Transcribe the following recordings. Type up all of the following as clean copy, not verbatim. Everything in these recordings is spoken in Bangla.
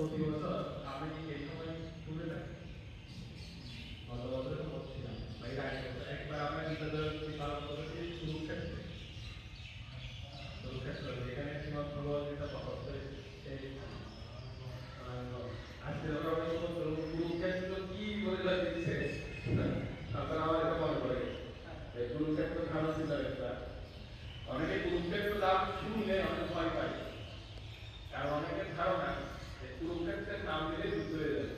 প্রতি বছর আমি এই সময় ঘুরে থাকি। গত বছর তো বলছিলাম ভাই আগে একবার আমরা বিদ্যালয় পালন করেছি কুরুক্ষেত্রে। কুরুক্ষেত্র যেখানে শ্রীমৎ ভগবত গীতা প্রকাশ করেছে সেই আজকে কুরুক্ষেত্র কি বলে দিচ্ছে আপনারা আমার এটা মনে করে কুরুক্ষেত্র ধারণ ছিল একটা অনেকে কুরুক্ষেত্র নাম শুনলে অনেক ভয় পায়, কারণ অনেকের ধারণা যে কুরুক্ষেত্রের নাম দিলে যুদ্ধ হয়ে যাবে।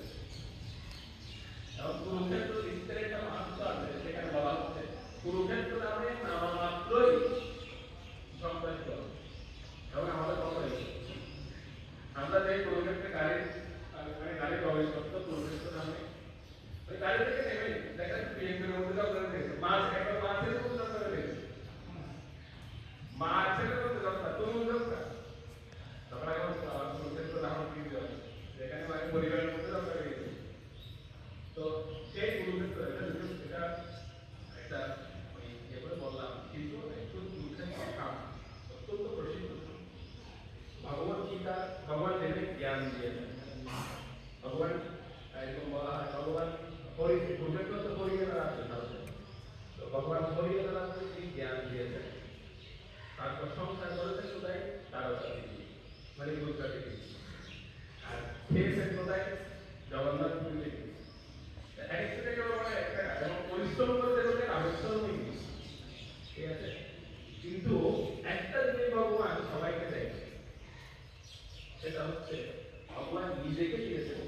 এবং কুরুক্ষেত্র চিত্রের একটা মাহাত্ম আছে, সেখানে বলা হচ্ছে কুরুক্ষেত্র নামে নামা মাত্রই সংঘর্ষ। এবং আমাদের কথা আমরা যে কুরুক্ষেত্রে গাড়ি প্রবেশ করতো কুরুক্ষেত্র নামে ওই গাড়ি থেকে নেমে দেখেন বিএনপির মধ্যে আপনারা দেখেছেন মাছ একটা মাছের মধ্যে আপনারা দেখেছেন মাছের মধ্যে যাত্রা তরুণ যাত্রা তখন এখন কুরুক্ষেত্র নাম কিন্তু যেখানে মানে পরিবারের মধ্যে যাত্রা গিয়েছে। তো সেই কুরুক্ষেত্র এটা একটা ওই যেগুলো বললাম কিন্তু একটু কুরুক্ষেত্র কাম অত্যন্ত প্রসিদ্ধ। ভগবত গীতা ভগবান যেখানে জ্ঞান দিয়েছেন, ভগবান এরকম বলা হয় ভগবান হরি কুরুক্ষেত্র তো হরিণেরা আছে তাহলে, তো ভগবান হরিণেরা এই জ্ঞান দিয়েছেন, তারপর সংসার করেছেন কোথায় দ্বারকা দেবী মানে দুর্গা দেবী, আর খেয়েছেন কোথায় জগন্নাথ পুরী দেবী। এবং পরিশ্রম করতে করতে আবিষ্কার হয়ে গেছে, ঠিক আছে। কিন্তু একটা জিনিস ভগবান সবাইকে দেয়, সেটা হচ্ছে ভগবান নিজেকে দিয়েছেন,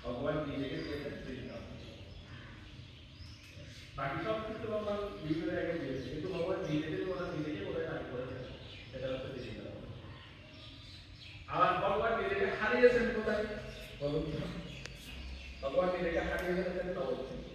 ভগবান নিজেকে দিয়েছেন বৃন্দাবন। বাকি সব কিছু ভগবান বিভিন্ন জায়গায় দিয়েছে, কিন্তু ভগবান নিজেকে কোথায় দান করেছেন সেটা হচ্ছে বৃন্দাবন। আবার ভগবান নিজেকে হারিয়েছেন কোথায় বলুন, ভগবান নিজেকে হারিয়ে ফেলেছেন নবদ্বীপে।